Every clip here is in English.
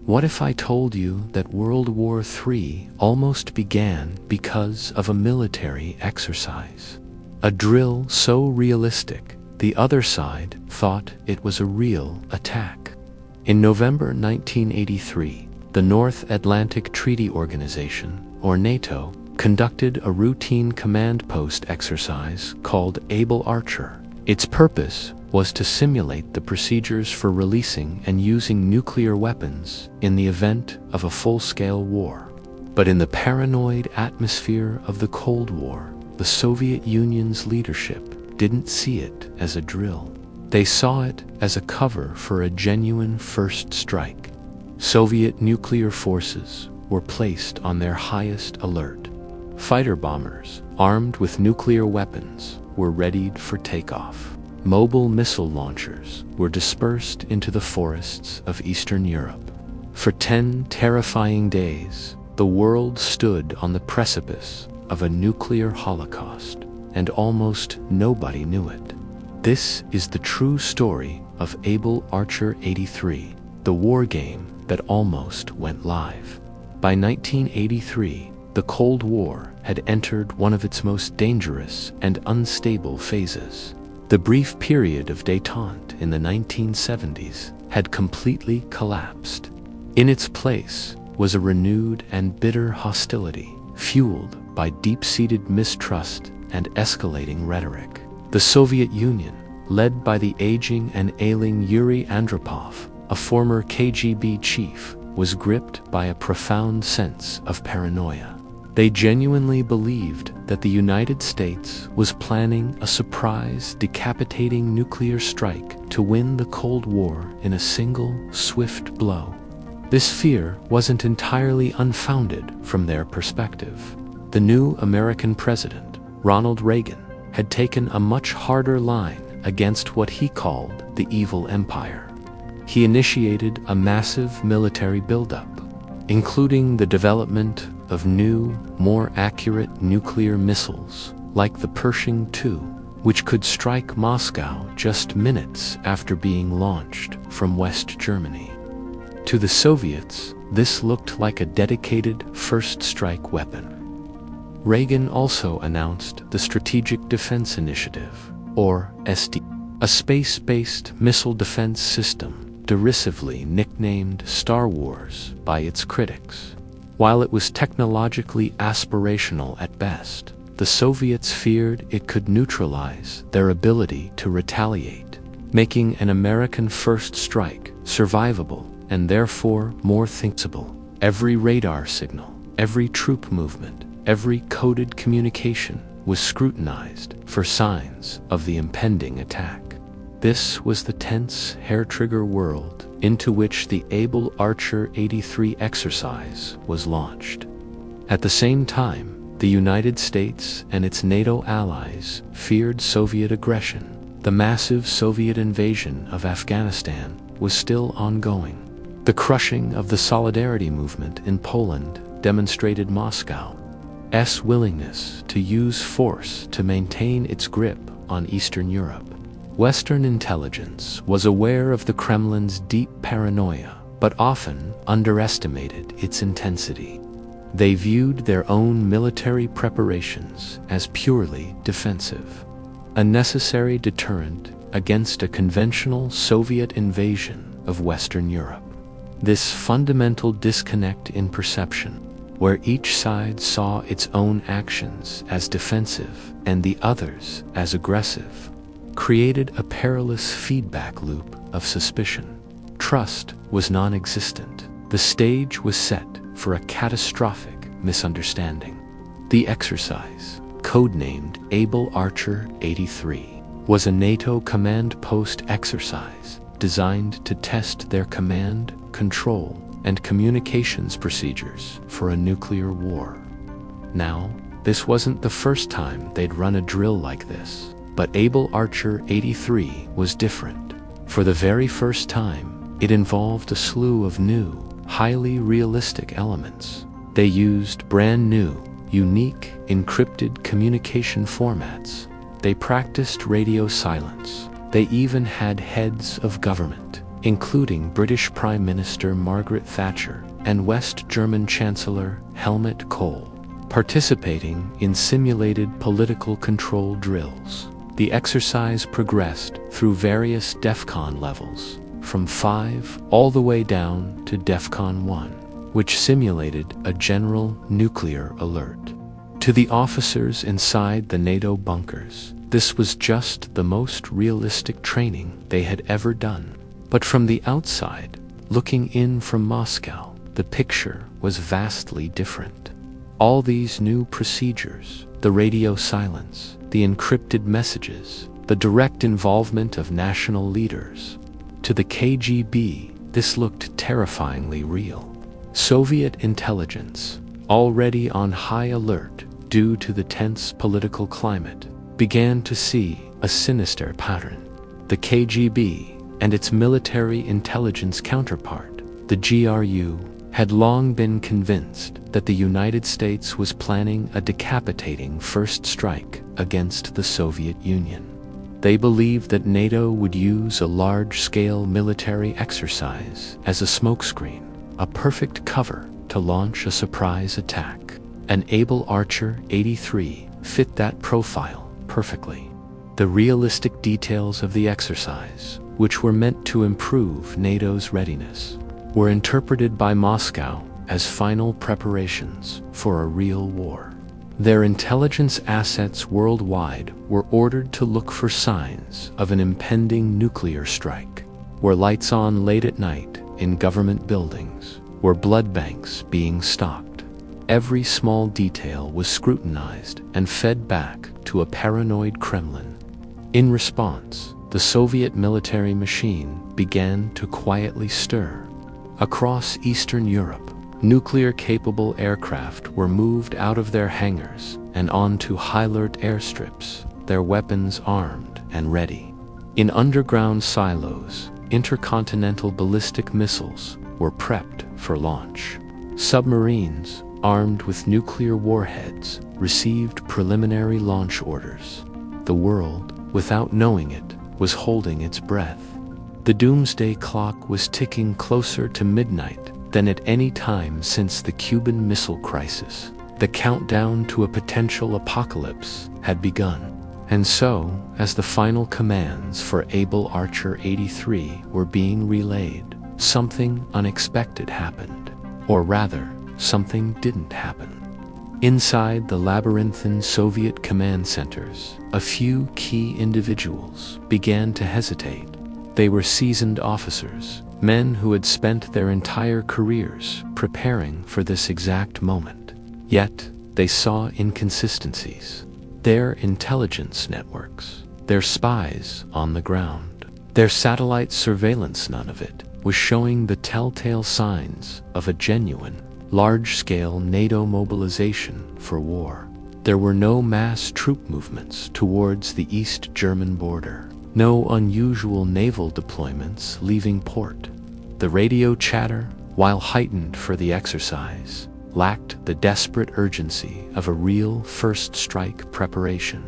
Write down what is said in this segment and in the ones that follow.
What if I told you that World War III almost began because of a military exercise? A drill so realistic, the other side thought it was a real attack. In November 1983, the North Atlantic Treaty Organization, or NATO, conducted a routine command post exercise called Able Archer. Its purpose was to simulate the procedures for releasing and using nuclear weapons in the event of a full-scale war. But in the paranoid atmosphere of the Cold War, the Soviet Union's leadership didn't see it as a drill. They saw it as a cover for a genuine first strike. Soviet nuclear forces were placed on their highest alert. Fighter bombers, armed with nuclear weapons, were readied for takeoff. Mobile missile launchers were dispersed into the forests of Eastern Europe. For 10 terrifying days, the world stood on the precipice of a nuclear holocaust, and almost nobody knew it. This is the true story of Able Archer 83, the war game that almost went live. By 1983, the Cold War had entered one of its most dangerous and unstable phases. The brief period of détente in the 1970s had completely collapsed. In its place was a renewed and bitter hostility, fueled by deep-seated mistrust and escalating rhetoric. The Soviet Union, led by the aging and ailing Yuri Andropov, a former KGB chief, was gripped by a profound sense of paranoia. They genuinely believed that the United States was planning a surprise, decapitating nuclear strike to win the Cold War in a single, swift blow. This fear wasn't entirely unfounded from their perspective. The new American president, Ronald Reagan, had taken a much harder line against what he called the evil empire. He initiated a massive military buildup, including the development of new, more accurate nuclear missiles like the Pershing II, which could strike Moscow just minutes after being launched from West Germany. To the Soviets, this looked like a dedicated first strike weapon. Reagan also announced the Strategic Defense Initiative, or SD, a space-based missile defense system derisively nicknamed Star Wars by its critics. While it was technologically aspirational at best, the Soviets feared it could neutralize their ability to retaliate, making an American first strike survivable and therefore more thinkable. Every radar signal, every troop movement, every coded communication was scrutinized for signs of the impending attack. This was the tense, hair-trigger world into which the Able Archer 83 exercise was launched. At the same time, the United States and its NATO allies feared Soviet aggression. The massive Soviet invasion of Afghanistan was still ongoing. The crushing of the Solidarity movement in Poland demonstrated Moscow's willingness to use force to maintain its grip on Eastern Europe. Western intelligence was aware of the Kremlin's deep paranoia, but often underestimated its intensity. They viewed their own military preparations as purely defensive, a necessary deterrent against a conventional Soviet invasion of Western Europe. This fundamental disconnect in perception, where each side saw its own actions as defensive and the others as aggressive, created a perilous feedback loop of suspicion. Trust was non-existent. The stage was set for a catastrophic misunderstanding. The exercise, codenamed Able Archer 83, was a NATO command post exercise designed to test their command, control, and communications procedures for a nuclear war. Now, this wasn't the first time they'd run a drill like this. But Able Archer 83 was different. For the very first time, it involved a slew of new, highly realistic elements. They used brand new, unique, encrypted communication formats. They practiced radio silence. They even had heads of government, including British Prime Minister Margaret Thatcher and West German Chancellor Helmut Kohl, participating in simulated political control drills. The exercise progressed through various DEFCON levels, from 5 all the way down to DEFCON 1, which simulated a general nuclear alert. To the officers inside the NATO bunkers, this was just the most realistic training they had ever done. But from the outside, looking in from Moscow, the picture was vastly different. All these new procedures, the radio silence, the encrypted messages, the direct involvement of national leaders. To the KGB, this looked terrifyingly real. Soviet intelligence, already on high alert due to the tense political climate, began to see a sinister pattern. The KGB and its military intelligence counterpart, the GRU, had long been convinced that the United States was planning a decapitating first strike against the Soviet Union. They believed that NATO would use a large-scale military exercise as a smokescreen, a perfect cover to launch a surprise attack. An Able Archer 83 fit that profile perfectly. The realistic details of the exercise, which were meant to improve NATO's readiness, were interpreted by Moscow as final preparations for a real war. Their intelligence assets worldwide were ordered to look for signs of an impending nuclear strike. Were lights on late at night in government buildings? Were blood banks being stocked? Every small detail was scrutinized and fed back to a paranoid Kremlin. In response, the Soviet military machine began to quietly stir. Across Eastern Europe, nuclear-capable aircraft were moved out of their hangars and onto high-alert airstrips, their weapons armed and ready. In underground silos, intercontinental ballistic missiles were prepped for launch. Submarines, armed with nuclear warheads, received preliminary launch orders. The world, without knowing it, was holding its breath. The doomsday clock was ticking closer to midnight than at any time since the Cuban Missile Crisis. The countdown to a potential apocalypse had begun. And so, as the final commands for Able Archer 83 were being relayed, something unexpected happened. Or rather, something didn't happen. Inside the labyrinthine Soviet command centers, a few key individuals began to hesitate. They were seasoned officers, men who had spent their entire careers preparing for this exact moment. Yet, they saw inconsistencies. Their intelligence networks, their spies on the ground, their satellite surveillance, none of it was showing the telltale signs of a genuine, large-scale NATO mobilization for war. There were no mass troop movements towards the East German border, no unusual naval deployments leaving port. The radio chatter, while heightened for the exercise, lacked the desperate urgency of a real first strike preparation.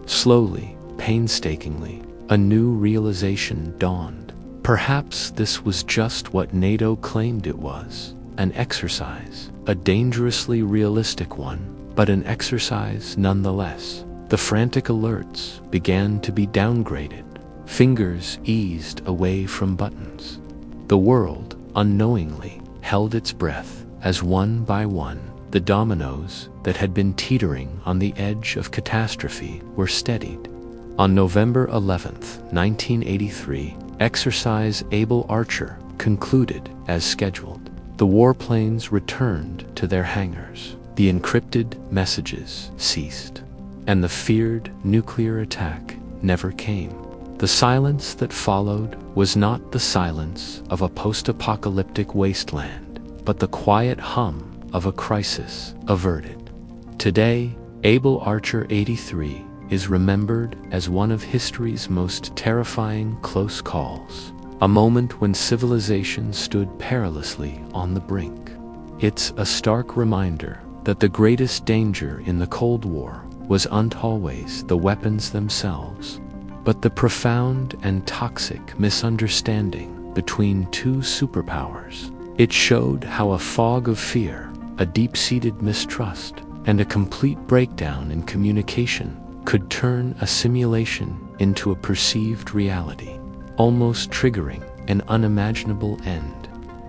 Slowly, painstakingly, a new realization dawned. Perhaps this was just what NATO claimed it was, an exercise, a dangerously realistic one, but an exercise nonetheless. The frantic alerts began to be downgraded. Fingers eased away from buttons. The world, unknowingly, held its breath as one by one, the dominoes that had been teetering on the edge of catastrophe were steadied. On November 11, 1983, Exercise Able Archer concluded as scheduled. The warplanes returned to their hangars. The encrypted messages ceased, and the feared nuclear attack never came. The silence that followed was not the silence of a post-apocalyptic wasteland, but the quiet hum of a crisis averted. Today, Able Archer 83 is remembered as one of history's most terrifying close calls, a moment when civilization stood perilously on the brink. It's a stark reminder that the greatest danger in the Cold War wasn't always the weapons themselves, but the profound and toxic misunderstanding between two superpowers. It showed how a fog of fear, a deep-seated mistrust, and a complete breakdown in communication could turn a simulation into a perceived reality, almost triggering an unimaginable end.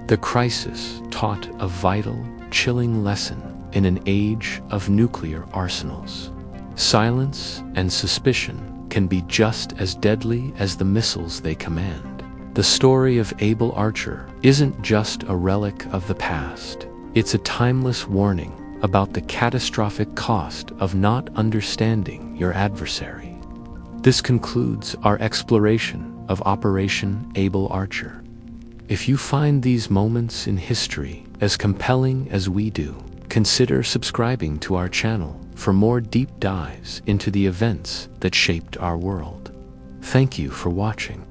The crisis taught a vital, chilling lesson in an age of nuclear arsenals. Silence and suspicion can be just as deadly as the missiles they command. The story of Able Archer isn't just a relic of the past. It's a timeless warning about the catastrophic cost of not understanding your adversary. This concludes our exploration of Operation Able Archer. If you find these moments in history as compelling as we do, consider subscribing to our channel for more deep dives into the events that shaped our world. Thank you for watching.